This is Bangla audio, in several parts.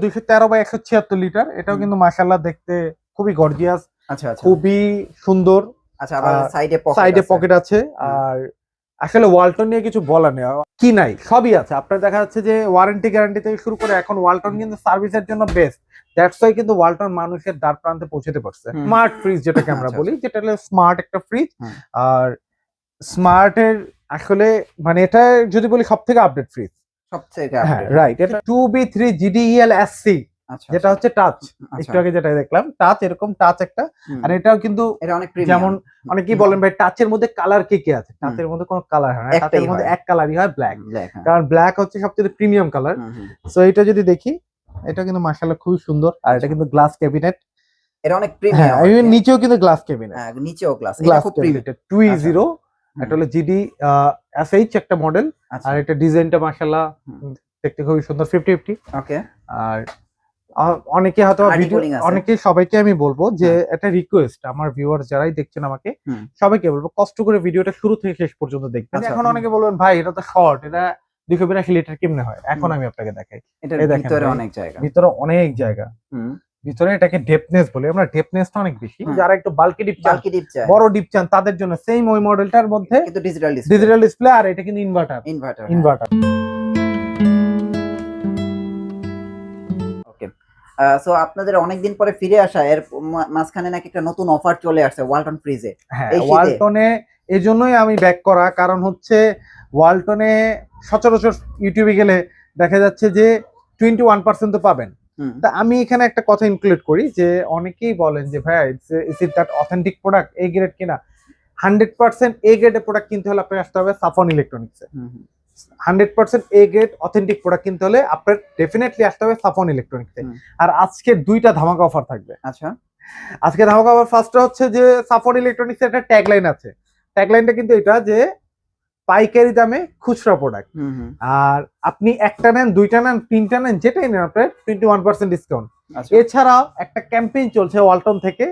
213/176 লিটার। এটাও কিন্তু মাশাআল্লাহ দেখতে খুবই গর্জিয়াস, খুবই সুন্দর। আচ্ছা, আবার সাইডে পকেট আছে। আর আসলে ওয়ালটন নিয়ে কিছু বলার নেই, কি নাই সবই আছে। আপনার দেখা যাচ্ছে যে ওয়ারেন্টি গ্যারান্টি থেকে শুরু করে এখন ওয়ালটন কিন্তু সার্ভিসের জন্য বেস্ট। দ্যাটস ওয়াই কিন্তু ওয়ালটন মানুষের দ্বার প্রান্তে পৌঁছতে পারছে। স্মার্ট ফ্রিজ যেটাকে আমরা বলি, যেটা হলো স্মার্ট একটা ফ্রিজ। আর স্মার্টের আসলে মানে এটা যদি বলি সবথেকে আপডেট ফ্রিজ, রাইট। এটা 2B3 GDEL SC, যেটা হচ্ছে টাচ। একটু আগে যেটা দেখলাম টাচ, এরকম টাচ একটা। আর এটাও কিন্তু যেমন অনেকেই বলেন ভাই টাচের মধ্যে কালার কি আছে, টাচের মধ্যে কোনো কালার হয় না, টাচের মধ্যে এক কালারই হয়, ব্ল্যাক। কারণ ব্ল্যাক হচ্ছে সবচেয়ে প্রিমিয়াম কালার। সো এটা যদি দেখি, এটা কিন্তু মাশাআল্লাহ খুবই সুন্দর। আর এটা কিন্তু গ্লাস ক্যাবিনেট, এটা অনেক প্রিমিয়াম। নিচেও কিন্তু গ্লাস ক্যাবিনেট, নিচেও গ্লাস, এটা খুব প্রিমিয়াম। 2E0, এটা হলো GD SH একটা মডেল। আর এটা ডিজাইনটা মাশাআল্লাহ দেখতে খুবই সুন্দর, 50-50। ওকে। আর অনেকে হয়তো ভিডিও, অনেকে সবাইকে আমি বলবো যে একটা রিকোয়েস্ট, আমার ভিউয়ার্স যারাই দেখছেন আমাকে সবাইকে বলবো কষ্ট করে ভিডিওটা শুরু থেকে শেষ পর্যন্ত দেখবেন। এখন অনেকে বলবেন ভাই এটা তো শর্ট, এটা 282 লিটার কেমনে হয়? এখন আমি আপনাকে দেখাই। এই দেখেন ভিতরে অনেক জায়গা, ভিতরে এটাকে ডেপনেস বলি আমরা, ডেপনেসটা অনেক বেশি। যারা একটু বাল্কি ডিপ চান, বড় ডিপ চান, তাদের জন্য সেম ওই মডেলটার মধ্যে কিন্তু ডিজিটাল ডিসপ্লে। আর এটা কিন্তু ইনভার্টার। ওকে। সো আপনাদের অনেকদিন পরে ফিরে আসা, এর মাঝখানে নাকি একটা নতুন অফার চলে আসছে ওয়ালটন ফ্রিজে। হ্যাঁ, ওয়ালটনে এই জন্যই আমি ব্যাক করা, কারণ হচ্ছে ওয়ালটনে সচরাচর ইউটিউবে গেলে দেখা যাচ্ছে যে 21% তো পাবেন। তা আমি এখানে একটা কথা ইনক্লুড করি যে অনেকেই বলেন যে ভাই is it that authentic product, A grade কিনা। 100% এ গ্রেডের প্রোডাক্ট কিনতে হলে আপনার আসতে হবে সাফওয়ান ইলেকট্রনিক্সে। 100% এ গ্রেড অথেন্টিক প্রোডাক্ট কিনতে হলে আপনার ডেফিনেটলি আসতে হবে সাফওয়ান ইলেকট্রনিক্সে। আর আজকে দুইটা ধামাকা অফার থাকবে। আচ্ছা, আজকে ধামাকা অফার ফার্স্টটা হচ্ছে যে সাফওয়ান ইলেকট্রনিক্সে একটা ট্যাগলাইন আছে। ট্যাগলাইনটা কিন্তু এটা যে পাইকারি দামে খুচরা প্রোডাক্ট। আর আপনি একটা নেন, দুইটা নেন, তিনটা নেন, যেটাই নেন আপনার 21% ডিসকাউন্ট। এছাড়াও একটা ক্যাম্পেইন চলছে ওয়ালটন থেকে,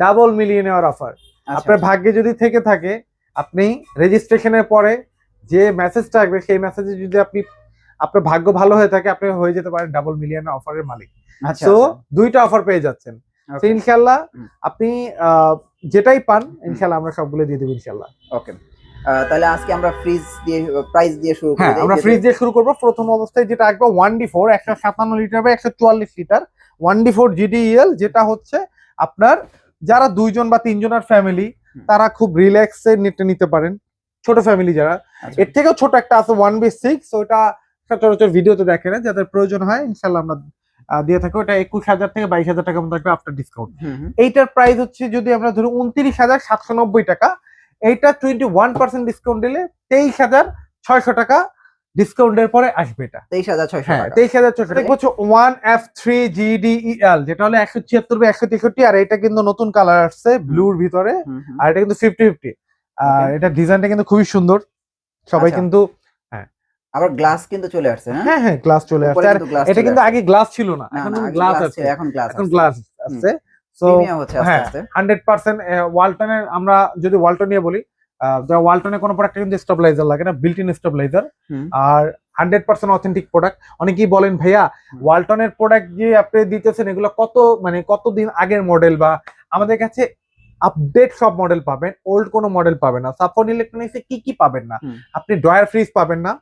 ডাবল মিলিয়নিয়ার অফার। আপনার ভাগ্যে যদি থেকে থাকে, আপনি রেজিস্ট্রেশনের পরে যে মেসেজটা আসবে সেই মেসেজে যদি আপনার ভাগ্য ভালো হয়ে থাকে, আপনি হয়ে যেতে পারেন ডাবল মিলিয়ন অফারের মালিক। তো দুইটা অফার পেয়ে যাচ্ছেন। ইনশাল্লাহ আপনি যেটাই পান ইনশাল্লাহ আমরা সবগুলো দিয়ে দেব ইনশাল্লাহ। ওকে, তাহলে আজকে আমরা ফ্রিজ দিয়ে প্রাইস দিয়ে শুরু করব। আমরা ফ্রিজ দিয়ে শুরু করব। প্রথম অবস্থায় যেটা আসবে 1D4 157 লিটার বা 144 লিটার 1D4 GDEL, যেটা হচ্ছে আপনার যারা দুইজন বা তিনজনের ফ্যামিলি, তারা খুব রিল্যাক্সে নিতে পারেন। ছোট ফ্যামিলি যারা, এর থেকেও ছোট একটা আছে 1B6, ওটা সচরাচর ভিডিওতে দেখে না, যাদের প্রয়োজন হয় ইনশাল্লাহ আমরা দিয়ে থাকি। ওটা 21,000 থেকে 22,000 টাকা মতো থাকবে আফটার ডিসকাউন্ট। এইটার প্রাইস হচ্ছে যদি আমরা ধরুন 29,790 টাকা, এইটা 21% ডিসকাউন্ট দিলে 23,600 টাকা ডিসকাউন্টের পরে আসবে। এটা 23,600। 23,600 টাকা হচ্ছে 1F3 GDEL, যেটা হলো 176/163। আর এটা কিন্তু নতুন কালার আসছে ব্লুর ভিতরে। আর এটা কিন্তু 50-50। আর এটা ডিজাইনটা কিন্তু খুবই সুন্দর। সবাই কিন্তু আবার গ্লাস কিন্তু চলে আসছে। হ্যাঁ, গ্লাস চলে আসছে। আর এটা কিন্তু আগে গ্লাস ছিল না, এখন গ্লাস আছে। এখন গ্লাস আছে। সো 100% ওয়ালটনের, আমরা যদি ওয়ালটন নিয়ে বলি, ওয়ালটনের কোনো প্রোডাক্টে কিন্তু স্টেবিলাইজার লাগে না, বিল্ট ইন স্টেবিলাইজার। আর 100% অথেন্টিক প্রোডাক্ট। অনেকেই বলেন ভাইয়া ওয়ালটনের প্রোডাক্ট যে আপনি দিতেছেন এগুলো কতদিন আগের মডেল, বা আমাদের কাছে আপডেট সব মডেল পাবেন, ওল্ড কোনো মডেল পাবেন না। সাফওয়ান ইলেকট্রনিক্সে কি পাবেন না, আপনি ড্রয়ার ফ্রিজ পাবেন না,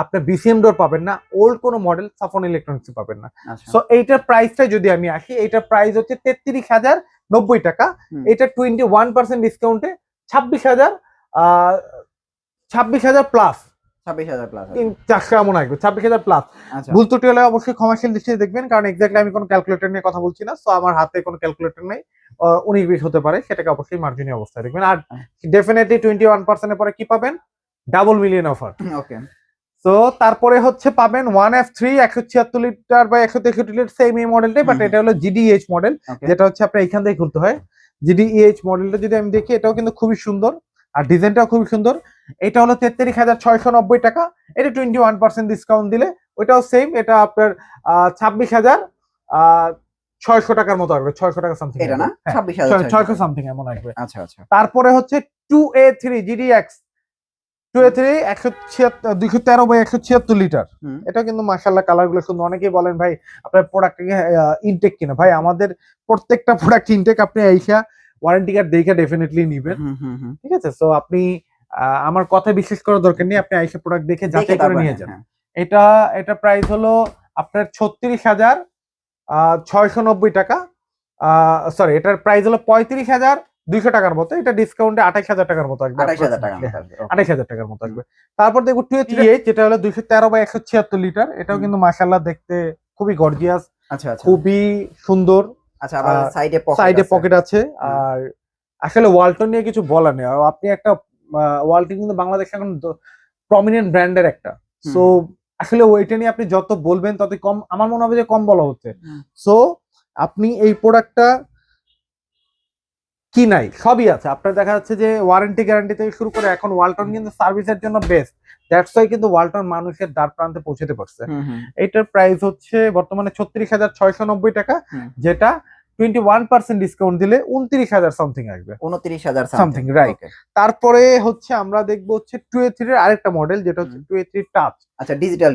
আপনার বিসিএম ডোর পাবেন না, ওল্ড কোনো মডেল সাফওয়ান ইলেকট্রনিক্সে পাবেন না। সো এইটার প্রাইসটা যদি আমি আসি, এইটার প্রাইস হচ্ছে 33,090 টাকা। এটা 21% ডিসকাউন্টে 26,000 প্লাস, 400 এমন আসবে, 26,000 প্লাস। ভুল ত্রুটি হলে অবশ্যই ক্ষমাশীল দৃষ্টিতে দেখবেন, কারণ এক্স্যাক্টলি আমি কোনো ক্যালকুলেটর নিয়ে কথা বলছি না। সো আমার হাতে কোনো ক্যালকুলেটর নেই, 19-20 হতে পারে, সেটাকে অবশ্যই মার্জিনীয় অবস্থায় দেখবেন। আর ডেফিনেটলি 21% এর পরে কি পাবেন? Double million offer. Okay. So তারপরে হচ্ছে পাবেন 1F3 176 লিটার বা 163 লিটার, সেম এই মডেলটাই, বাট এটা হলো GDEH মডেল, যেটা হচ্ছে আপনার এখান থেকে খুলতে হয়। GDEH মডেলটা যদি আমি দেখি, এটাও কিন্তু খুবই সুন্দর আর ডিজাইনটাও খুবই সুন্দর। এটা হলো 33,690 টাকা। এটা 21% ডিসকাউন্ট দিলে ওইটাও সেম, এটা আপনার 26,600 টাকার মতো আসবে, 600 টাকা সামথিং। এটা না 26,600 সামথিং এমন আসবে। আচ্ছা। তারপরে হচ্ছে 2A3 GDX 2A3 213/176 লিটার। এটা কিন্তু মাশাআল্লাহ কালার গুলো সুন্দর। অনেকেই বলেন ভাই আপনার প্রোডাক্ট ইনটেক কিনা, ভাই আমাদের প্রত্যেকটা প্রোডাক্ট ইনটেক। আপনি আইসা ওয়ারেন্টি কার্ড দেখে ডেফিনেটলি নিবেন, ঠিক আছে? সো আপনি আমার কথা বিশ্বাস করার দরকার নেই, আপনি আইসা প্রোডাক্ট দেখে যাচাই করে নিয়ে যান। এটা প্রাইস হলো আপনার 36,690 টাকা। সরি, এটার প্রাইস হলো 35,200 টাকার মতো। এটা ডিসকাউন্টে 28,000 টাকার মতো আসবে, 28,000 টাকার মতো আসবে। তারপর দেখবো 2A3 যেটা হলো 213/176 লিটার। এটাও কিন্তু মাশাআল্লাহ দেখতে খুবই গর্জিয়াস, খুবই সুন্দর। সাইডে পকেট আছে। আর আসলে ওয়ালটন নিয়ে কিছু বলার নেই। আপনি একটা ওয়ালটন কিন্তু বাংলাদেশে এখন প্রমিনেন্ট ব্র্যান্ডের একটা। সো আসলে ওইটা নিয়ে আপনি যত বলবেন ততই কম, আমার মনে হবে যে কম বলা হচ্ছে। সো আপনি এই প্রোডাক্টটা কি নাই, সবই আছে আপনার। দেখা যাচ্ছে যে ওয়ারেন্টি গ্যারান্টি থেকে শুরু করে এখন ওয়ালটন কিন্তু সার্ভিসের জন্য বেস্ট। দ্যাটস ওয়াই কিন্তু ওয়ালটন মানুষের দ্বার প্রান্তে পৌঁছতে পারছে। এটার প্রাইস হচ্ছে বর্তমানে 36,690 টাকা, যেটা 21% ডিসকাউন্ট দিলে 29,000 সামথিং আসবে, 29,000 সামথিং, রাইট। তারপরে হচ্ছে আমরা দেখবো হচ্ছে 2A3 এর আরেকটা মডেল, যেটা হচ্ছে 2A3 টাচ। আচ্ছা, ডিজিটাল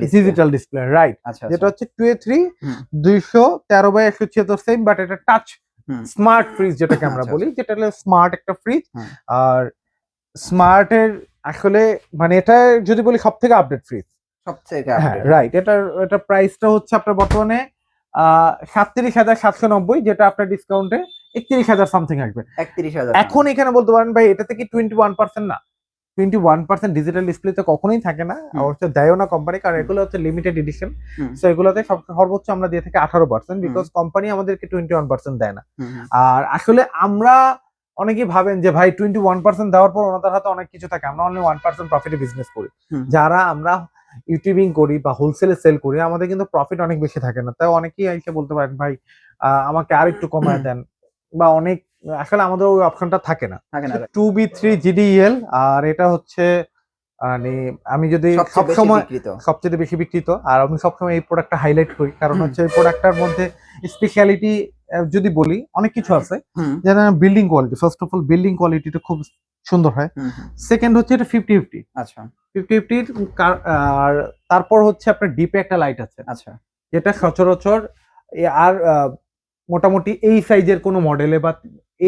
ডিসপ্লে, রাইট। যেটা হচ্ছে 2A3 213/176 সেম, বাট এটা টাচ স্মার্ট ফ্রিজ যেটাকে আমরা বলি, যেটা হলো স্মার্ট একটা ফ্রিজ। আর স্মার্টের আসলে মানে এটা যদি বলি সব থেকে আপডেট ফ্রিজ, রাইট। এটার প্রাইসটা হচ্ছে আপনার বর্তমানে 37,790, যেটা আপনার ডিসকাউন্টে 31,000 সামথিং আসবে। এখন এখানে বলতে পারেন ভাই এটা থেকে 21% না, 21% ডিজিটাল ডিসপ্লেতে কখনোই থাকে না, অবশ্য দেয়ও না কোম্পানি, কারণ এগুলো হচ্ছে লিমিটেড এডিশন। সো এগুলোতে সর্বোচ্চ আমরা দিয়ে থাকি 18%, বিকজ কোম্পানি আমাদেরকে 21% দেয় না। আর আসলে আমরা অনেকেই ভাবেন যে ভাই 21% দেওয়ার পর ওনাদের হাতে অনেক কিছু থাকে, আমরা অনলি 1% প্রফিটে বিজনেস করি। যারা আমরা ইউটিউবিং করি বা হোলসেলে সেল করি, আমাদের কিন্তু প্রফিট অনেক বেশি থাকে না। তাই অনেকেই এসে বলতে পারেন ভাই আমাকে আর একটু কমায় দেন, বা অনেক, আসলে আমাদের ওই অপশনটা থাকে না। 2B3 GDEL, আর এটা হচ্ছে মানে আমি যদি সবসময় সবচেয়ে বেশি বিক্রিত, আর আমি সবসময় এই প্রোডাক্টটা হাইলাইট করি, কারণ হচ্ছে এই প্রোডাক্টটার মধ্যে স্পেশালিটি যদি বলি অনেক কিছু আছে। যেমন building quality, first of all building কোয়ালিটিটা খুব সুন্দর হয়। সেকেন্ড হচ্ছে এটা 50/50, আচ্ছা 50/50। আর তারপর হচ্ছে আপনার ডিপে একটা লাইট আছে, আচ্ছা, যেটা সচরাচর আর মোটামুটি এই সাইজের কোনো মডেলে বা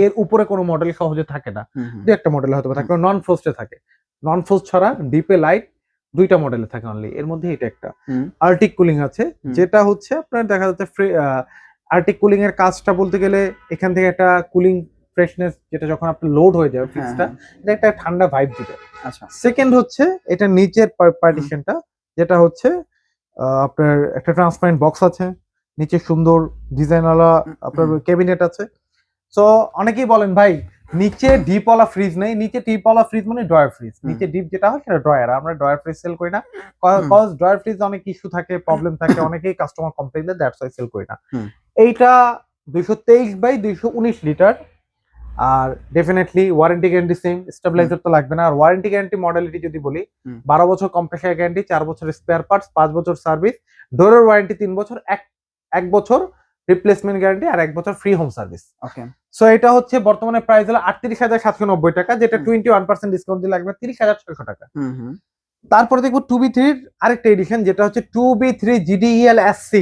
এর উপরে কোনো মডেল সহজে থাকে না। দু একটা মডেল হয়তো থাকে, নন ফ্রস্টে থাকে। নন ফ্রস্ট ছাড়া ডিপে লাইট দুইটা মডেলে থাকে অনলি, এর মধ্যে এটা একটা। আর্টিক কুলিং আছে, যেটা হচ্ছে আপনার দেখা যাচ্ছে আর্টিক কুলিং এর কাজটা বলতে গেলে এখান থেকে একটা কুলিং ফ্রেশনেস, যেটা যখন আপনার লোড হয়ে যাবে ফ্রিজটা, এটা একটা ঠান্ডা ভাইব দিবে। আচ্ছা, সেকেন্ড হচ্ছে এটা নিচের পার্টিশনটা, যেটা হচ্ছে আপনার একটা ট্রান্সপারেন্ট বক্স আছে, নিচে সুন্দর ডিজাইনওয়ালা আপনার ক্যাবিনেট আছে। সো অনেকেই বলেন ভাই নিচে ডিপওয়ালা ফ্রিজ নেই, নিচে ডিপওয়ালা ফ্রিজ মানে ড্রয়ার ফ্রিজ, নিচে ডিপ যেটা হয় সেটা ড্রয়ার। আমরা ড্রয়ার ফ্রিজ সেল করি না, কজ ড্রয়ার ফ্রিজ অনেক ইস্যু থাকে, প্রবলেম থাকে, অনেকেই কাস্টমার কমপ্লেইন দেয়, দ্যাটস ওয়াই সেল করি না। এইটা 223/219 লিটার, আর definitely warranty guarantee same, stabiliser তো লাগবে না। আর ওয়ারেন্টি গ্যারান্টি মডেলিটি যদি বলি, 12 বছর কম্প্রেসার গ্যারান্টি, 4 বছর স্পেয়ার পার্টস, 5 বছর সার্ভিস, ডোরের ওয়ারেন্টি 3 বছর, 1 বছর রিপ্লেসমেন্ট গ্যারান্টি, আর 1 বছর ফ্রি হোম সার্ভিস। ওকে, সো এটা হচ্ছে বর্তমানে প্রাইস হলো 38,790 টাকা, যেটা 21% ডিসকাউন্ট দিয়ে লাগবে 30,600 টাকা। তারপরে দেখবো 2B3 এর আরেকটা এডিশন, যেটা হচ্ছে 2B3 GDEL SC,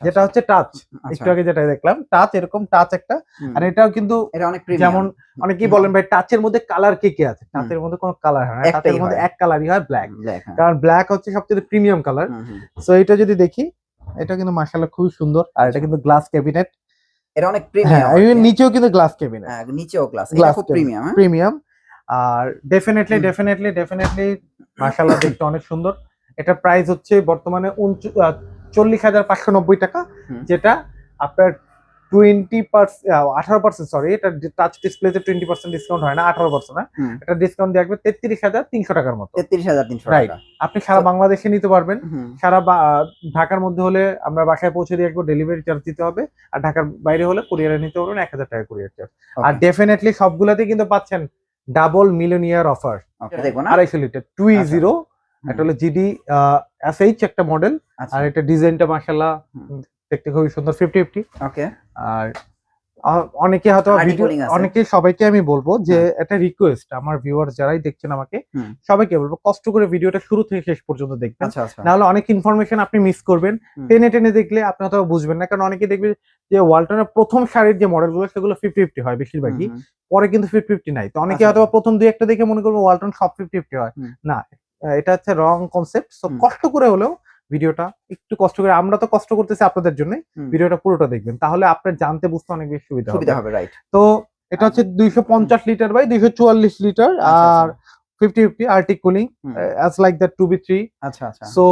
যেটা হচ্ছে টাচ। একটু আগে যেটা দেখলাম টাচ, এরকম টাচ একটা। আর এটাও কিন্তু যেমন অনেকেই বলেন ভাই টাচের মধ্যে কালার কি কি আছে, টাচের মধ্যে কোনো কালার হয় না, টাচের মধ্যে এক কালারই হয়, ব্ল্যাক। কারণ ব্ল্যাক হচ্ছে সবচেয়ে প্রিমিয়াম কালার। সো এটা যদি দেখি, এটা কিন্তু মাশাআল্লাহ খুবই সুন্দর। আর এটা কিন্তু গ্লাস ক্যাবিনেট, এটা অনেক প্রিমিয়াম। নিচেও কিন্তু গ্লাস ক্যাবিনেট, নিচেও গ্লাস, এটা খুব প্রিমিয়াম। আর ডেফিনেটলি মাশাআল্লাহ দেখতে অনেক সুন্দর। এটা প্রাইস হচ্ছে বর্তমানে 40,590 টাকা, যেটা আপনার 18%, সরি, এটা টাচ ডিসপ্লেতে 20% ডিসকাউন্ট হয় না, 18% না, এটা ডিসকাউন্ট দিয়ে আসবে 33,300 টাকার মতো। 33,300 টাকা। আপনি সারা বাংলাদেশে নিতে পারবেন। সারা ঢাকার মধ্যে হলে আমরা বাসায় পৌঁছে দিয়ে আসবো, ডেলিভারি চার্জ দিতে হবে। আর ঢাকার বাইরে হলে কুরিয়ারে নিতে পারবেন, 1,000 টাকা কুরিয়ার চার্জ। আর ডেফিনেটলি সবগুলাতেই কিন্তু পাচ্ছেন double millionaire offer, 250 litre 2E0। এটা হলো GD SH একটা মডেল। আর এটা ডিজাইনটা মাশাআল্লাহ দেখতে খুবই সুন্দর, 50/50। ওকে, আর অনেকে হয়তো ভিডিও, cooling আছে। অনেকে সবাইকে আমি বলবো যে একটা রিকোয়েস্ট, আমার ভিউয়ার্স যারাই দেখছেন আমাকে সবাইকে বলবো কষ্ট করে ভিডিওটা শুরু থেকে শেষ পর্যন্ত দেখবেন, আচ্ছা আচ্ছা। নাহলে অনেক ইনফরমেশন আপনি মিস করবেন। টেনে টেনে দেখলে আপনি হয়তো বুঝবেন না, কারণ অনেকে দেখবে যে ওয়ালটনের প্রথম সারির যে মডেলগুলো সেগুলো 50-50 হয় বেশিরভাগই, পরে কিন্তু 50-50 নাই। তো অনেকে হয়তো প্রথম দুই একটা দেখে মনে করবো ওয়ালটন সব 50-50 হয়, না, এটা হচ্ছে রং কনসেপ্ট। সো কষ্ট করে হলেও ভিডিওটা একটু কষ্ট করে, আমরা তো কষ্ট করতেছি আপনাদের জন্য, ভিডিওটা পুরোটা দেখবেন, তাহলে আপনার জানতে বুঝতে অনেক বেশি সুবিধা হবে। রাইট। তো এটা হচ্ছে 250 লিটার বাই 244 লিটার, আর 50-50 arctic cooling as like that 2B3। আচ্ছা আচ্ছা। সো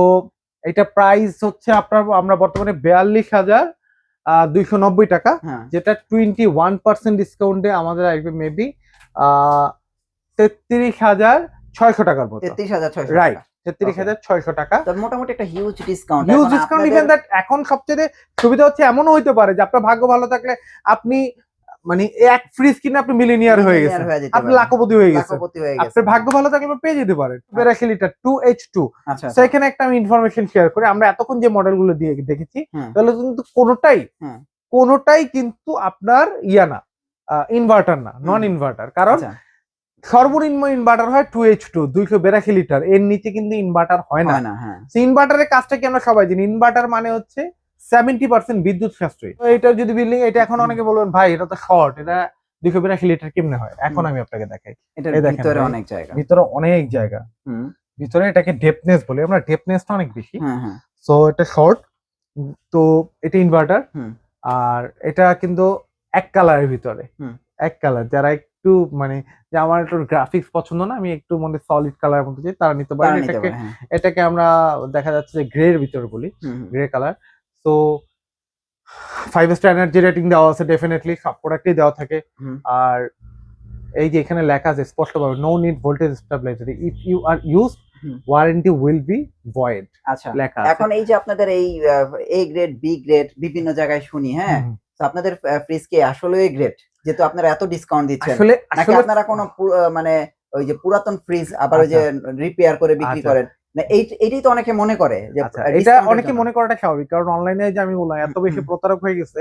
এটা প্রাইস হচ্ছে আপনার, আমরা বর্তমানে 42,290 টাকা, যেটা 21% ডিসকাউন্টে আমাদের আসবে মেবি 33,600 টাকার মতো। 33,600, রাইট, 33,600 টাকা। তো মোটামুটি একটা huge discount. Huge discount, even that এখন সবচেয়ে সুবিধা হচ্ছে এমনও হইতে পারে যে আপনার ভাগ্য ভালো থাকলে আপনি মানে এক ফ্রিজ কিনে আপনি মিলিনিয়ার হয়ে গেছেন, আপনি লাখপতি হয়ে গেছেন, আপনার ভাগ্য ভালো থাকলে পেয়ে যেতে পারেন 82 লিটার 2H2। সো এখানে একটা আমি ইনফরমেশন শেয়ার করি, আমরা এতক্ষণ যে মডেলগুলো দিয়ে দেখেছি তাহলে কিন্তু কোনোটাই কিন্তু আপনার ইয়া না, ইনভার্টার না, নন ইনভার্টার। কারণ সর্বনিম্ন ইনভার্টার হয় 2H2 282 লিটার, এর নিচে কিন্তু ইনভার্টার হয় না। ইনভার্টারের কাজটা কি আমরা সবাই জানি, ইনভার্টার মানে হচ্ছে 70% বিদ্যুৎ সাশ্রয়ী। তো এটা যদি বিল্ডিং, এটা এখন অনেকে বলবেন ভাই এটা তো শর্ট, এটা 282 লিটার কেমনে হয়, এখন আমি আপনাকে দেখাই। ভিতরে অনেক জায়গা, ভিতরে এটাকে ডেপনেস বলে আমরা, ডেপনেসটা অনেক বেশি। সো এটা শর্ট, তো এটা ইনভার্টার, আর এটা কিন্তু এক কালারের ভিতরে, এক কালার। যারা একটু মানে যে আমার একটু গ্রাফিক্স পছন্দ না, আমি একটু মানে সলিড কালার মধ্যে চাই, তারা নিতে পারেন। এটাকে আমরা দেখা যাচ্ছে যে গ্রে এর ভিতরে বলি, গ্রে কালার। তো 5 স্টার এনার্জি রেটিং দেওয়া আছে, ডেফিনেটলি সব প্রোডাক্টই দেওয়া থাকে। আর এই যে এখানে লেখা আছে স্পষ্টভাবে, no need voltage stabiliser, if you are use warranty will be void. আচ্ছা, লেখা আছে। এখন এই যে আপনাদের এই এ গ্রেড বি গ্রেড বিভিন্ন জায়গায় শুনি, হ্যাঁ, তো আপনাদের ফ্রিজ কি আসলে এ গ্রেড, যেহেতু আপনারা এত ডিসকাউন্ট দিচ্ছেন, নাকি আপনারা কোনো মানে ওই যে পুরাতন ফ্রিজ আবার ওই যে রিপেয়ার করে বিক্রি করেন? না এইটাই তো অনেকে মনে করে যে এটা অনেকে মনে করাটা স্বাভাবিক, কারণ অনলাইনে যে আমি বললাম এত বেশি প্রতারক হয়ে গেছে।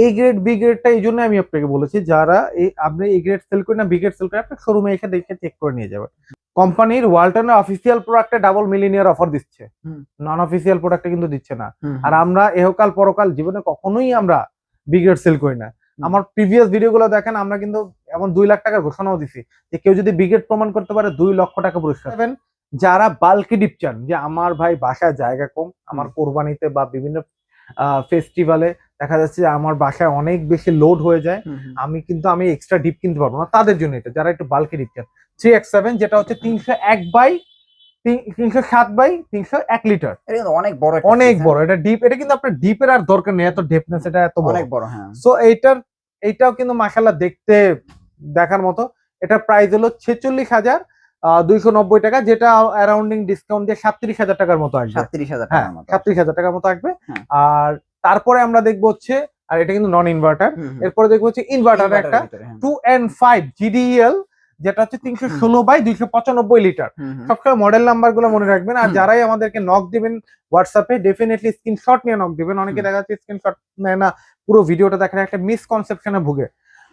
এ গ্রেড বি গ্রেডটা এই জন্য আমি আপনাকে বলেছি, যারা আপনি এ গ্রেড সেল করেন না বি গ্রেড সেল করেন, আপনি শোরুমে এসে দেখে চেক করে নিয়ে যাবেন। কোম্পানির ওয়ালটনের অফিসিয়াল প্রোডাক্টে ডাবল মিলিনিয়ার অফার দিচ্ছে, নন অফিসিয়াল প্রোডাক্টে কিন্তু দিচ্ছে না। আর আমরা এহকাল পরকাল জীবনে কখনোই আমরা বি গ্রেড সেল করি না। আমার প্রিভিয়াস ভিডিওগুলো দেখেন, আমরা কিন্তু এমন 2 লাখ টাকার ঘোষণাও দিছি যে কেউ যদি বি গ্রেড প্রমাণ করতে পারে 2 লক্ষ টাকা পুরস্কার পাবেন। যারা বাল্কি ডিপ চান, যে আমার ভাই বাসায় জায়গা কম, আমার কোরবানিতে বা বিভিন্ন ফেস্টিভ্যালে দেখা যাচ্ছে যে আমার বাসায় অনেক বেশি লোড হয়ে যায়, আমি এক্সট্রা ডিপ কিনতে পারবো না, তাদের জন্য এটা। যারা একটু বাল্কি ডিপ চান, 3X7 যেটা হচ্ছে 307/301 লিটার, অনেক বড়, অনেক বড়। এটা ডিপ, এটা কিন্তু আপনার ডিপের আর দরকার নেই, এত ডেপনেস, এটা এত অনেক বড়। সো এইটাও কিন্তু মাশাআল্লাহ দেখতে দেখার মতো। এটা প্রাইস হলো 46,290 টাকা, যেটা অ্যারাউন্ডিং ডিসকাউন্ট দিয়ে 37,000 টাকার মতো আসবে। 37,000 টাকার মতো আসবে। আর তারপরে আমরা দেখবো হচ্ছে, আর এটা কিন্তু নন ইনভার্টার, এরপরে দেখবো হচ্ছে ইনভার্টার একটা 2N5 GDEL, যেটা হচ্ছে 316/295 লিটার। সবসময় মডেল নাম্বার গুলো মনে রাখবেন। আর যারাই আমাদেরকে নক দিবেন হোয়াটসঅ্যাপে, ডেফিনেটলি স্ক্রিনশট নিয়ে নক দিবেন। অনেকে দেখা যাচ্ছে স্ক্রিনশট নেয় না, পুরো ভিডিওটা দেখার একটা মিসকনসেপশনে ভুগে,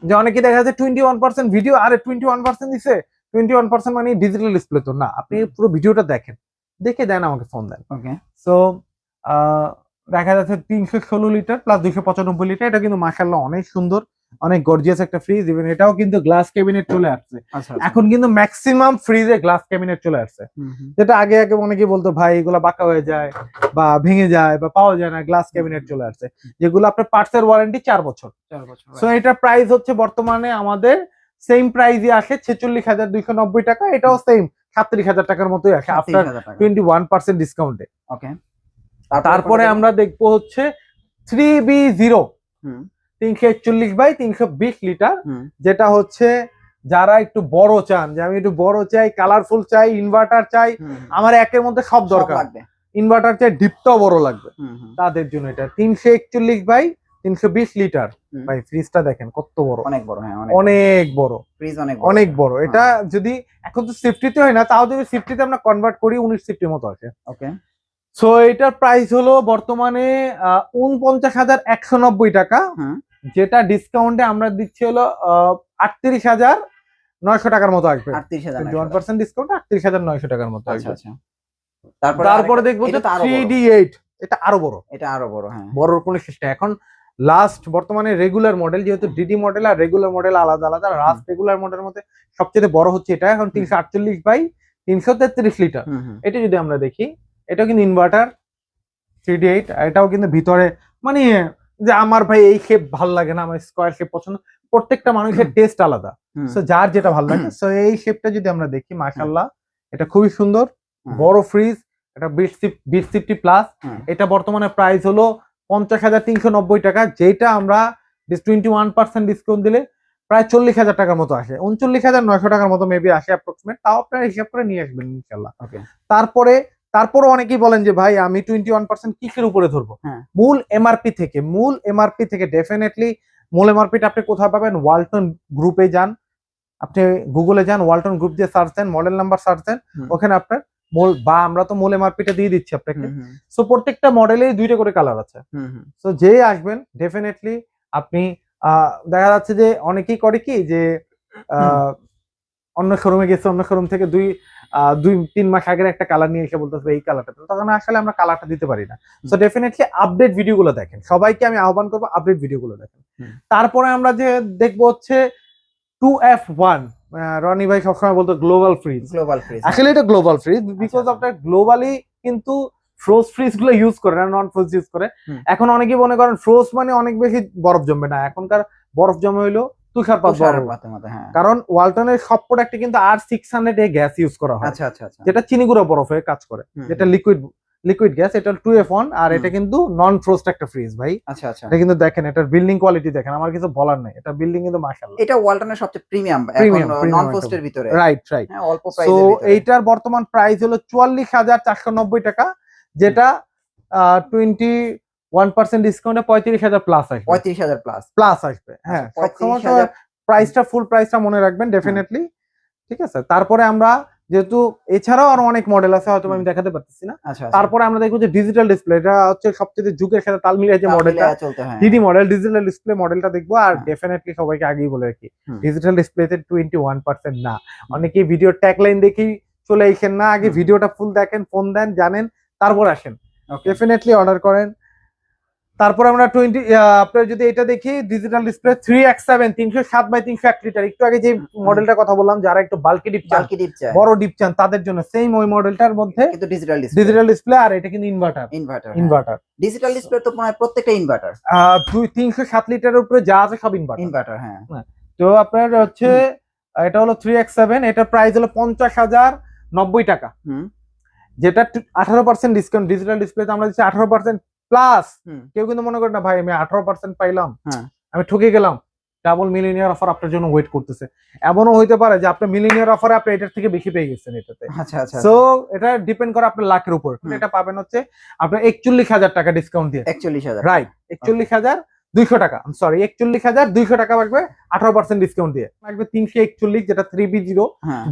যে অনেকে দেখা যাচ্ছে 21% ভিডিও, আরে 21% দিছে, 21% মানে ডিজিটাল ডিসপ্লে তো না। আপনি পুরো ভিডিওটা দেখেন, দেখে দেন আমাকে ফোন দেন। সো দেখা যাচ্ছে 316 লিটার প্লাস 295 লিটার। এটা কিন্তু মাশাআল্লাহ অনেক সুন্দর, অনেক গর্জিয়াস একটা ফ্রিজ। ইভেন এটাও কিন্তু গ্লাস ক্যাবিনেট চলে আসছে। এখন কিন্তু ম্যাক্সিমাম ফ্রিজে গ্লাস ক্যাবিনেট চলে আসছে, যেটা আগে অনেকে বলতো ভাই এগুলো বাঁকা হয়ে যায় বা ভেঙে যায় বা পাওয়া যায় না, গ্লাস ক্যাবিনেট চলে আসছে, যেগুলো আপনার পার্টসের ওয়ারেন্টি 4 বছর। সো এটার প্রাইস হচ্ছে বর্তমানে আমাদের সেম প্রাইসই আসে 46,290 টাকা। এটাও সেম 37,000 টাকার মতোই আসে আফটার 21% ডিসকাউন্টে। তারপরে আমরা দেখবো হচ্ছে 3B0 341/320 লিটার, যেটা হচ্ছে যারা একটু বড় চান, যে আমি একটু বড় চাই, কালারফুল চাই, ইনভার্টার চাই, আমার একের মধ্যে সব দরকার, ইনভার্টার চাই, ডিপটাও বড় লাগবে, তাদের জন্য এটা 341/320 লিটার। ভাই ফ্রিজটা দেখেন কত বড়, অনেক বড়। হ্যাঁ অনেক বড় ফ্রিজ, অনেক বড়। এটা যদি এখন তো সেফটিতে হয় না, তাও যদি সেফটিতে আমরা কনভার্ট করি 19 সেফটির মতো আছে। ওকে, সো এটার প্রাইস হলো বর্তমানে 49,190 টাকা। যেটা ডিসকাউন্টে আমরা দিচ্ছি হলো 38,900 টাকার মতো আসবে। 38,900 ডিসকাউন্ট 38,900 টাকার মতো আসবে। আচ্ছা তারপরে দেখবো যে 3D8, এটা আরো বড়, হ্যাঁ, বড়র কোনো শেষ নেই। এখন লাস্ট বর্তমানে রেগুলার মডেল, যেহেতু ডিডি মডেল আর রেগুলার মডেল আলাদা আলাদা, লাস্ট রেগুলার মডেলের মধ্যে সবচেয়ে বড় হচ্ছে এটা, এখন 348 বাই 333 লিটার। এটা যদি আমরা দেখি, এটাও কিন্তু ইনভার্টার 3D8, এটাও কিন্তু ভিতরে মানে যে আমার ভাই এই শেপ ভালো লাগে না, আমার স্কোয়ার শেপ পছন্দ, প্রত্যেকটা মানুষের টেস্ট আলাদা, সো যার যেটা ভালো লাগে। সো এই শেপটা যদি আমরা দেখি, মাশাআল্লাহ এটা খুবই সুন্দর, বড় ফ্রিজ, এটা 2050 প্লাস। এটা বর্তমানে প্রাইস হলো 50,390 টাকা, যেটা আমরা 21% ডিসকাউন্ট দিলে প্রায় 40,000 টাকার মতো আসে, 39,900 টাকার মতো মেবি আসে অ্যাপ্রক্সিমেট। তাও আপনারা হিসাব করে নিয়ে আসবেন ইনশাল্লাহ। তারপরে অনেকেই বলেন যে ভাই আমি 21% কিসের উপরে ধরবো, মূল এমআরপি থেকে ডেফিনেটলি মূল এমআরপিটা আপনি কোথায় পাবেন? ওয়ালটন গ্রুপে যান, আপনি গুগলে যান, ওয়ালটন গ্রুপ দিয়ে সার্চ দেন, মডেল নাম্বার সার্চ দেন, ওখানে আপনার মূল, বা আমরা তো মূল এমআরপিটা দিয়ে দিচ্ছি আপনাকে। সো প্রত্যেকটা মডেলেই 2টা করে কালার আছে। সো যে আসবেন ডেফিনেটলি আপনি দেখা যাচ্ছে যে অনেকেই করে কি যে অন্য শোরুমে গেছে, অন্য শোরুম থেকে 2-3 মাস আগের একটা কালার নিয়ে এসে বলতেছে এই কালারটা, তখন আসলে আমরা কালারটা দিতে পারি না। সো ডেফিনেটলি আপডেট ভিডিওগুলো দেখেন, সবাইকে আমি আহ্বান করবো আপডেট ভিডিওগুলো দেখেন। তারপরে আমরা যে দেখবো হচ্ছে 2F1, রনি ভাই সবসময় বলতো গ্লোবাল ফ্রিজ, আসলে এটা গ্লোবাল ফ্রিজ বিকজ আপনার গ্লোবালি কিন্তু ফ্রোজ ফ্রিজ গুলো ইউজ করে না, নন ফ্রোজ ইউজ করে। এখন অনেকে মনে করেন ফ্রোজ মানে অনেক বেশি বরফ জমবে না, এখনকার বরফ জমে হইলো তুষারপাত, কারণ ওয়ালটনের সব প্রোডাক্টে কিন্তু R600 গ্যাস ইউজ করা হয়, যেটা চিনি গুঁড়ো বরফে কাজ করে, যেটা লিকুইড গ্যাস। এটা 2F1, আর এটা কিন্তু নন ফ্রোস্ট একটা ফ্রিজ ভাই। এটা কিন্তু দেখেন, এটার বিল্ডিং কোয়ালিটি দেখেন, আমার কিছু বলার নেই, এটা বিল্ডিং কিন্তু মাশাআল্লাহ। এটা ওয়ালটনের সবচেয়ে প্রিমিয়াম নন ফ্রোস্টের ভিতরে, রাইট। হ্যাঁ, অল্প প্রাইসের ভিতরে। সো এইটার বর্তমান প্রাইস হলো 44,490 টাকা, যেটা 21% ডিসকাউন্টে 35,000 প্লাস আসবে, 35,000 প্লাস আসবে। হ্যাঁ, সবসময় প্রাইসটা, ফুল প্রাইসটা মনে রাখবেন ডেফিনেটলি, ঠিক আছে। তারপরে আমরা যেহেতু এছাড়াও আরো অনেক মডেল আছে, হয়তো আমি দেখাতে পারতেছি না। তারপরে আমরা দেখবো যে ডিজিটাল ডিসপ্লে, এটা হচ্ছে সবচেয়ে যুগের সাথে তাল মিলিয়ে যে মডেলটা, ডিডি মডেল ডিজিটাল ডিসপ্লে মডেলটা দেখবো। আর ডেফিনেটলি সবাইকে আগেই বলে রাখি, ডিজিটাল ডিসপ্লেতে 21% না, অনেকেই ভিডিও ট্যাগলাইন দেখেই চলে আসেন না, আগে ভিডিওটা ফুল দেখেন, ফোন দেন, জানেন, তারপর আসেন, ডেফিনেটলি অর্ডার করেন। তারপর আমরা আপনার যদি এটা দেখি, digital display 3X7 307 by 301 litre, একটু আগে যে মডেলটা কথা বললাম, যারা একটু বাল্কি ডিপ চান, বড় ডিপ চান, তাদের জন্য সেম ওই মডেলটার মধ্যে কিন্তু ডিজিটাল ডিসপ্লে, আর এটা কিন্তু ইনভার্টার। ডিজিটাল ডিসপ্লে তো মানে প্রত্যেকটা ইনভার্টার, 307 লিটারের উপরে যা আছে সব ইনভার্টার। হ্যাঁ, তো আপনার হচ্ছে এটা হলো 3X7, এটার প্রাইস হলো 50,090 টাকা, যেটা 18% ডিসকাউন্ট। ডিজিটাল ডিসপ্লেতে আমরা দিচ্ছি 18% প্লাস। কেউ কিন্তু মনে করেন না ভাই আমি 18% পাইলাম, আমি ঠকে গেলাম, ডাবল মিলিনিয়ার অফার আপনার জন্য ওয়েট করতেছে। এমনও হইতে পারে যে আপনার মিলিনিয়ার অফারে আপনি এটার থেকে বেশি পেয়ে গেছেন এটাতে। সো এটা ডিপেন্ড করে আপনার লাখের উপর। এটা পাবেন হচ্ছে আপনার 41,000 টাকা ডিসকাউন্ট দিয়ে, 41,000, রাইট, 41,200 টাকা, সরি 41,200 টাকা লাগবে 18% ডিসকাউন্ট দিয়ে। লাগবে 341, যেটা 3B0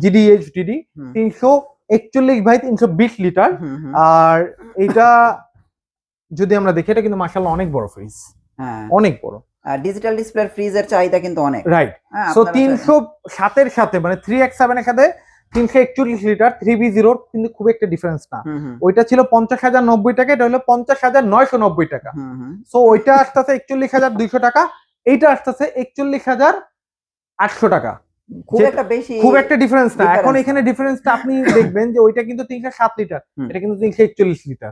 GDHDD 341 বাই 320 লিটার। আর এটা যদি আমরা দেখি, এটা কিন্তু মাশাআল্লাহ অনেক বড় ফ্রিজ, অনেক বড়। ডিজিটাল ডিসপ্লে ফ্রিজের চাহিদা কিন্তু অনেক, রাইট। সো 307 এর সাথে, মানে 3X7 এর সাথে 341 লিটার 3B0 কিন্তু খুব একটা ডিফারেন্স না। ওইটা ছিল 50,090 টাকা, এটা হলো 50,990 টাকা। সো ওইটা আসতেছে 41,200 টাকা, এইটা আসতেছে 41,800 টাকা, খুব একটা ডিফারেন্স না। এখন এখানে ডিফারেন্সটা আপনি দেখবেন যে ওইটা কিন্তু 307 লিটার, এটা কিন্তু 341 লিটার।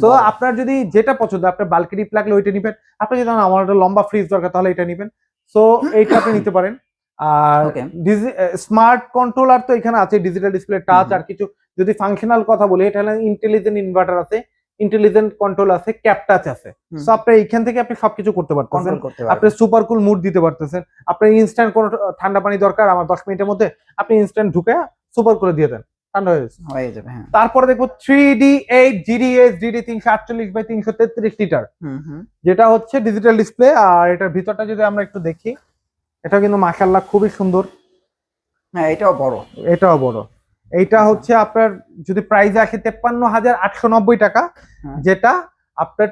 তো আপনার যদি যেটা পছন্দ, আপনার বাল্কি ডিপ লাগলে ওইটা নিবেন, আপনি যদি আমার একটা লম্বা ফ্রিজ দরকার তাহলে এটা নিবেন, সো এইটা আপনি নিতে পারেন। আর স্মার্ট কন্ট্রোলার তো এখানে আছে, ডিজিটাল ডিসপ্লে, টাচ, আর কিছু যদি ফাংশনাল কথা বলি, এটা হলো ইন্টেলিজেন্ট ইনভার্টার আছে, ইন্টেলিজেন্ট কন্ট্রোল আছে, ক্যাপ টাচ আছে। সো আপনি এইখান থেকে আপনি সবকিছু করতে পারতেছেন। আপনি সুপার কুল মুড দিতে পারতেছেন, আপনার ইনস্ট্যান্ট কোন ঠান্ডা পানি দরকার আমার 10 মিনিটের মধ্যে, আপনি ইনস্ট্যান্ট ঢুকে সুপার করে দিয়ে দেন, ঠান্ডা হয়ে যাবে। তারপরে দেখবো 3D8 GDHDD 348 বাই 333 লিটার, যেটা হচ্ছে ডিজিটাল ডিসপ্লে। আর এটার ভিতরটা যদি আমরা একটু দেখি, এটা কিন্তু মাশাআল্লাহ খুবই সুন্দর। হ্যাঁ, এটাও বড়। এইটা হচ্ছে আপনার যদি প্রাইস আসে 53,890 টাকা, যেটা আপনার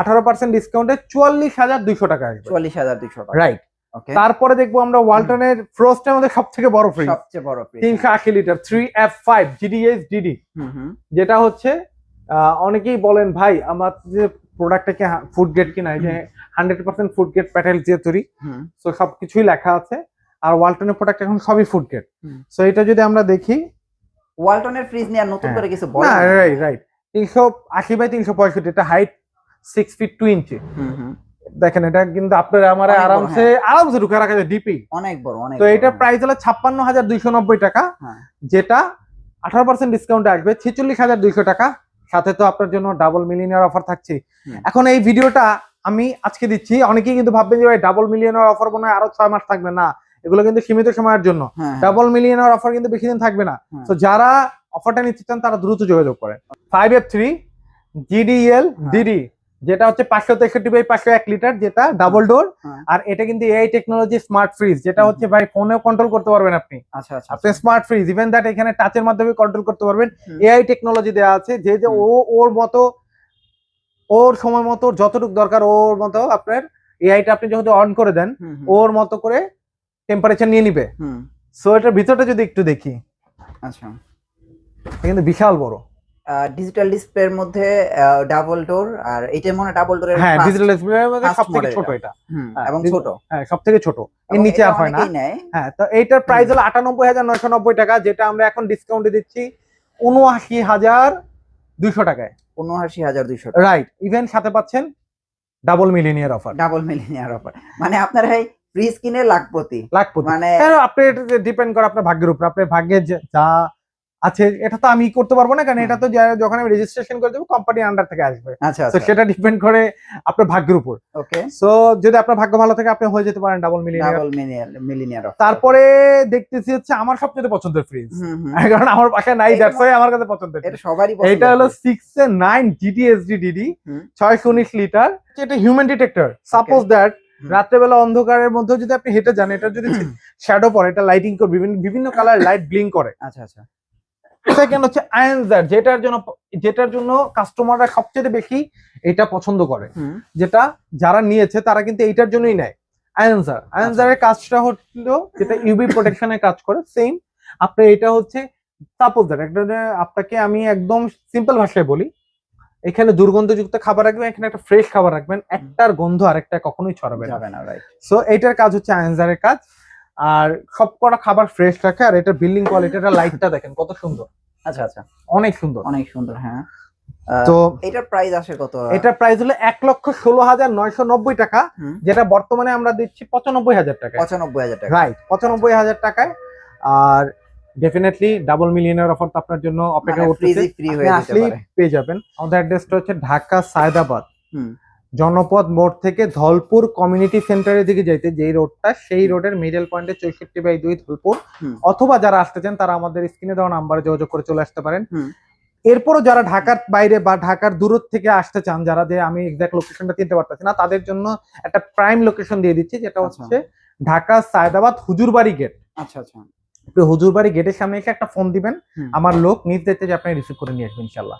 18% ডিসকাউন্টে 44,200 টাকা আসবে। 44,200 টাকা, রাইট। ওকে। তারপরে দেখবো আমরা ওয়ালটনের ফ্রস্টের মধ্যে সবথেকে বড় ফ্রিজ, সবচেয়ে বড় ফ্রিজ 380 লিটার 3F5 GDS-DD, যেটা হচ্ছে অনেকেই বলেন ভাই আমার যে প্রোডাক্টটা কি ফুড গ্রেড কিনা, যে 100% ফুড গ্রেড প্যাটেল দিয়ে তৈরি, সো সবকিছুই লেখা আছে। আর ওয়ালটনের প্রোডাক্ট এখন সবই ফুড গ্রেড। সো এটা যদি আমরা দেখি ওয়ালটনের ফ্রিজ নিয়ে আর নতুন করে কিছু বলা না, রাইট রাইট 380 বাই 365, এটা হাইট 6 ফিট 2 ইঞ্চি। দেখেন এটা কিন্তু আপনার আমার আরামসে ঢুকে রাখা যায় ডিপি, অনেক বড়, অনেক। তো এটা প্রাইস হলো 56,290 টাকা, যেটা 18% ডিসকাউন্টে আসবে 46,200 টাকা। সাথে তো আপনার জন্য ডাবল মিলিয়নিয়ার অফার থাকছে। এখন এই ভিডিওটা আমি আজকে দিচ্ছি, অনেকেই কিন্তু ভাববেন যে ভাই ডাবল মিলিয়নিয়ার অফার মনে হয় আরো 6 মাস থাকবে, না, এগুলো কিন্তু সীমিত সময়ের জন্য। ডাবল মিলিয়নিয়ার অফার কিন্তু বেশি দিন থাকবে না। তো যারা অফারটা নিতে চান তারা দ্রুত যোগাযোগ করেন। 5F3 GDL-DD, যেটা হচ্ছে 563 বাই 501 লিটার, যেটা ডাবল ডোর। আর এটা কিন্তু এআই টেকনোলজি স্মার্ট ফ্রিজ, যেটা হচ্ছে ভাই ফোনেও কন্ট্রোল করতে পারবেন আপনি। আচ্ছা আচ্ছা, আপনি স্মার্ট ফ্রিজ ইভেন দ্যাট এখানে টাচের মাধ্যমে কন্ট্রোল করতে পারবেন। এআই টেকনোলজি দেওয়া আছে, যে ওর মতো, ওর সময় মতো যতটুকু দরকার ওর মতো আপনার এআইটা আপনি যখন অন করে দেন ওর মতো করে টেম্পারেচার নিয়ে নিবে। সো এটার ভিতরটা যদি একটু দেখি, আচ্ছা, কিন্তু বিশাল বড় ডিজিটাল ডিসপ্লের মধ্যে ডাবল ডোর, আর এটা মনে ডাবল ডোরের, হ্যাঁ ডিজিটাল ডিসপ্লের মধ্যে সবথেকে ছোট এটা, এবং ছোট, হ্যাঁ সবথেকে ছোট, এর নিচে আর হয় না। হ্যাঁ, তো এইটার প্রাইস হলো 98,990 টাকা, যেটা আমরা এখন ডিসকাউন্টে দিচ্ছি 79,200 টাকায়। 79,200 টাকা, রাইট। ইভেন সাথে পাচ্ছেন double millionaire offer. Double millionaire offer মানে আপনারা এই ফ্রিজ কিনে লাখপতি, মানে আপনি এটা ডিপেন্ড করে আপনার ভাগ্যের উপর, আপনার ভাগ্যে যা আছে এটা তো আমি করতে পারবো না, কারণ এটা তো যখন আমি রেজিস্ট্রেশন করে দেবো কোম্পানি আন্ডার থেকে আসবে। তো সেটা ডিপেন্ড করে আপনার ভাগ্যের উপর। ওকে, সো যদি আপনার ভাগ্য ভালো থাকে আপনি হয়ে যেতে পারেন ডাবল মিলিয়নিয়ার। তারপরে দেখতেছি হচ্ছে আমার সবচেয়ে পছন্দের ফ্রিজ, কারণ আমার বাসায় নাই, দ্যাটস ওয়াই আমার কাছে পছন্দের। এটা সবারই পছন্দ। এটা হলো 6/9 GDS-DD 619 লিটার। এটা হিউম্যান ডিটেক্টর। সাপোজ দ্যাট রাত্রেবেলা অন্ধকারের মধ্যে যদি আপনি হেঁটে যান, এটা যদি শ্যাডো পড়ে, এটা লাইটিং করে বিভিন্ন কালার লাইট ব্লিঙ্ক করে। আচ্ছা আচ্ছা। সেকেন্ড হচ্ছে আয়েনজার, যেটার জন্য কাস্টমাররা সবচেয়ে বেশি এটা পছন্দ করে, যেটা যারা নিয়েছে তারা কিন্তু এইটার জন্যই নেয়। আয়েনজারের কাজটা হলো যেটা ইউভি প্রোটেকশনের কাজ করে সেম। আপনি এটা হচ্ছে সাপোজ দ্যাট একটা, আপনাকে আমি একদম সিম্পল ভাষায় বলি, এখানে দুর্গন্ধযুক্ত খাবার রাখবেন, এখানে একটা ফ্রেশ খাবার রাখবেন, একটার গন্ধ আরেকটা কখনোই ছড়াবে না। সো এইটার কাজ হচ্ছে আয়েনজারের কাজ। আর সবকটা খাবার ফ্রেশ রাখে। আর এটা বিল্ডিং কোয়ালিটিটা, লাইটটা দেখেন কত সুন্দর। আচ্ছা আচ্ছা, অনেক সুন্দর, অনেক সুন্দর। হ্যাঁ, তো এটার প্রাইস আসে কত? এটার প্রাইস হলো 1,16,990 টাকা, যেটা বর্তমানে আমরা দিচ্ছি 95,000 টাকা। 95,000 টাকা, রাইট, 95,000 টাকায়। আর ডেফিনেটলি ডাবল মিলিয়নিয়ার অফার তো আপনার জন্য অপেক্ষা করতেছে, আপনি পেয়ে যাবেন। আমাদের অ্যাড্রেসটা হচ্ছে ঢাকা সায়েদাবাদ জনপদ মোড় থেকে ধলপুর কমিউনিটি সেন্টারের দিকে যাইতে যেই রোডটা, সেই রোডের মিডল পয়েন্টে 64/2 ধলপুর। অথবা যারা আসতে চান তারা আমাদের স্ক্রিনে দেওয়া নাম্বারে যোগাযোগ করে চলে আসতে পারেন। এরপরও যারা ঢাকার বাইরে বা ঢাকার দূর থেকে আসতে চান, যারা যে আমি এক্সাক্ট লোকেশনটা চিনতে পারতেছি না, তাদের জন্য একটা প্রাইম লোকেশন দিয়ে দিচ্ছি, যেটা হচ্ছে ঢাকা সায়েদাবাদ হুজুরবাড়ি গেট। আচ্ছা আচ্ছা, হুজুরবাড়ি গেটের সামনে এসে একটা ফোন দিবেন, আমার লোক নিজ দায়িত্বে যে আপনি রিসিভ করে নিয়ে আসবেন ইনশাআল্লাহ।